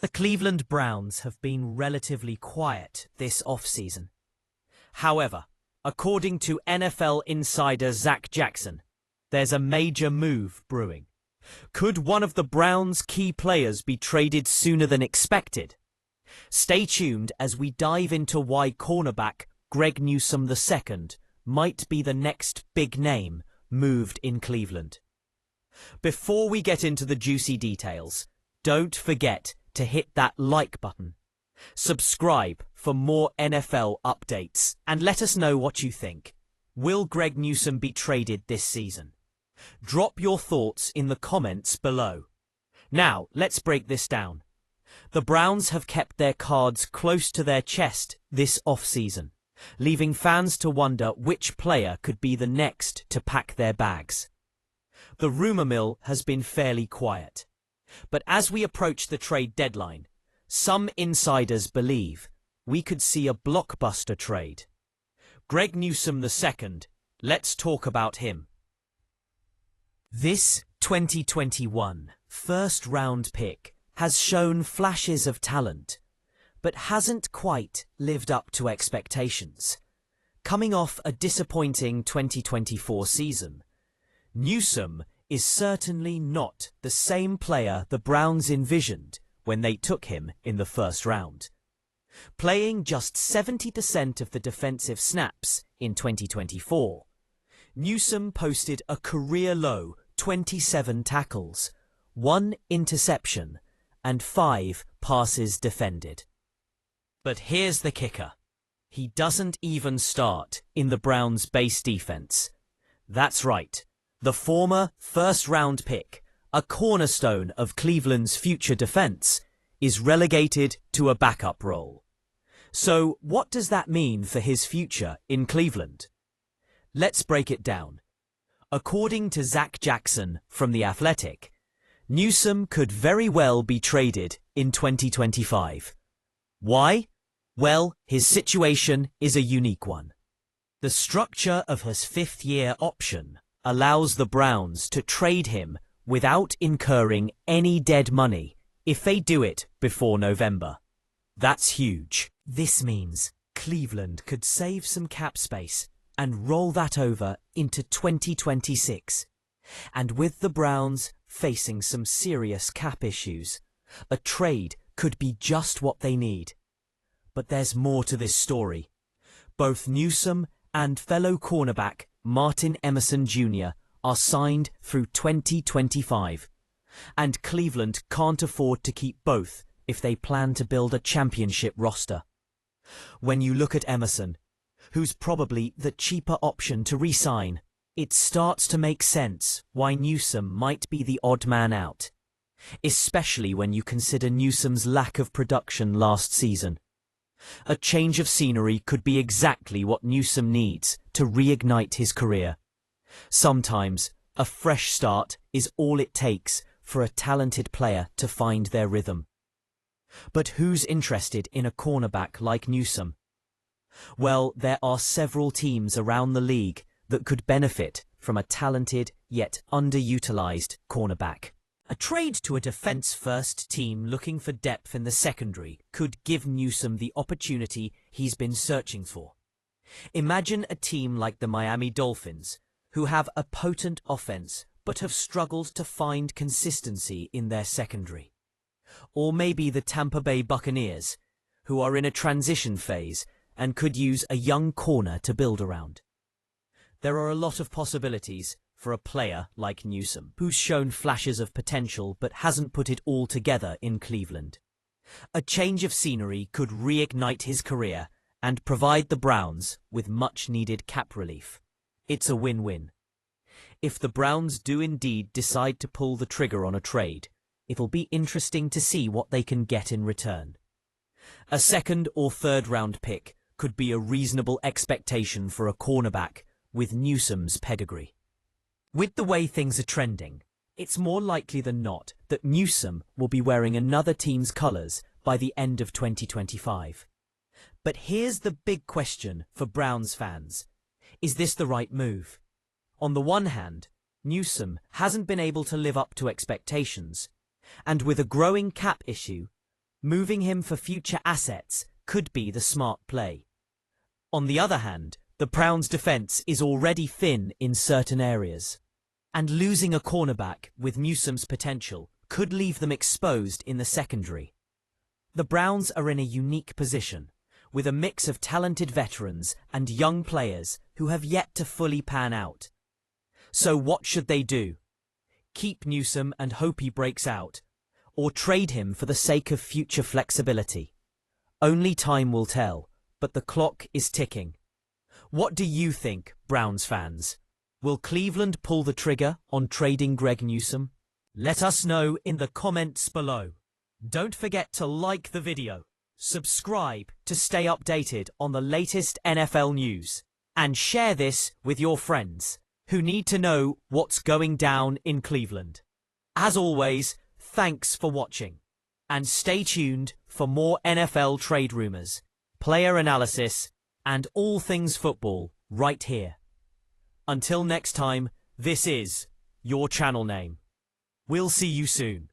The Cleveland Browns have been relatively quiet this offseason. However, according to NFL insider Zach Jackson, there's a major move brewing. Could one of the Browns' key players be traded sooner than expected? Stay tuned as we dive into why cornerback Greg Newsome II might be the next big name moved in Cleveland. Before we get into the juicy details, don't forget to hit that like button. Subscribe for more NFL updates and let us know what you think. Will Greg Newsome be traded this season? Drop your thoughts in the comments below. Now, let's break this down. The Browns have kept their cards close to their chest this offseason, leaving fans to wonder which player could be the next to pack their bags. The rumor mill has been fairly quiet, but as we approach the trade deadline, some insiders believe we could see a blockbuster trade. Greg Newsome II, let's talk about him. This 2021 first-round pick has shown flashes of talent, but hasn't quite lived up to expectations. Coming off a disappointing 2024 season, Newsome is certainly not the same player the Browns envisioned when they took him in the first round. Playing just 70% of the defensive snaps in 2024, Newsome posted a career-low 27 tackles, 1 interception, and 5 passes defended. But here's the kicker. He doesn't even start in the Browns' base defense. That's right, the former first-round pick, a cornerstone of Cleveland's future defense, is relegated to a backup role. So what does that mean for his future in Cleveland? Let's break it down. According to Zach Jackson from The Athletic, Newsome could very well be traded in 2025. Why? Well, his situation is a unique one. The structure of his fifth-year option allows the Browns to trade him without incurring any dead money if they do it before November. That's huge. This means Cleveland could save some cap space and roll that over into 2026. And with the Browns facing some serious cap issues, a trade could be just what they need. But there's more to this story. Both Newsome and fellow cornerback Emerson Jr are signed through 2025, and Cleveland can't afford to keep both if they plan to build a championship roster. When you look at Emerson, who's probably the cheaper option to re-sign, it starts to make sense why Newsome might be the odd man out, especially when you consider Newsome's lack of production last season. A change of scenery could be exactly what Newsome needs to reignite his career. Sometimes a fresh start is all it takes for a talented player to find their rhythm. But who's interested in a cornerback like Newsome? Well, there are several teams around the league that could benefit from a talented yet underutilized cornerback. A trade to a defense-first team looking for depth in the secondary could give Newsome the opportunity he's been searching for. Imagine a team like the Miami Dolphins, who have a potent offense but have struggled to find consistency in their secondary. Or maybe the Tampa Bay Buccaneers, who are in a transition phase and could use a young corner to build around. There are a lot of possibilities for a player like Newsome, who's shown flashes of potential but hasn't put it all together in Cleveland. A change of scenery could reignite his career and provide the Browns with much-needed cap relief. It's a win-win. If the Browns do indeed decide to pull the trigger on a trade, it'll be interesting to see what they can get in return. A second or third round pick could be a reasonable expectation for a cornerback with Newsome's pedigree. With the way things are trending, it's more likely than not that Newsome will be wearing another team's colours by the end of 2025. But here's the big question for Browns fans. Is this the right move? On the one hand, Newsome hasn't been able to live up to expectations, and with a growing cap issue, Moving him for future assets could be the smart play. On the other hand, the Browns' defense is already thin in certain areas, and losing a cornerback with Newsome's potential could leave them exposed in the secondary. The Browns are in a unique position, with a mix of talented veterans and young players who have yet to fully pan out. So what should they do? Keep Newsome and hope he breaks out, or trade him for the sake of future flexibility? Only time will tell, but the clock is ticking. What do you think, Browns fans? Will Cleveland pull the trigger on trading Greg Newsome? Let us know in the comments below. Don't forget to like the video, subscribe to stay updated on the latest NFL news, and share this with your friends who need to know what's going down in Cleveland. As always, thanks for watching, and stay tuned for more NFL trade rumors, player analysis, and all things football right here. Until next time, this is your channel name. We'll see you soon.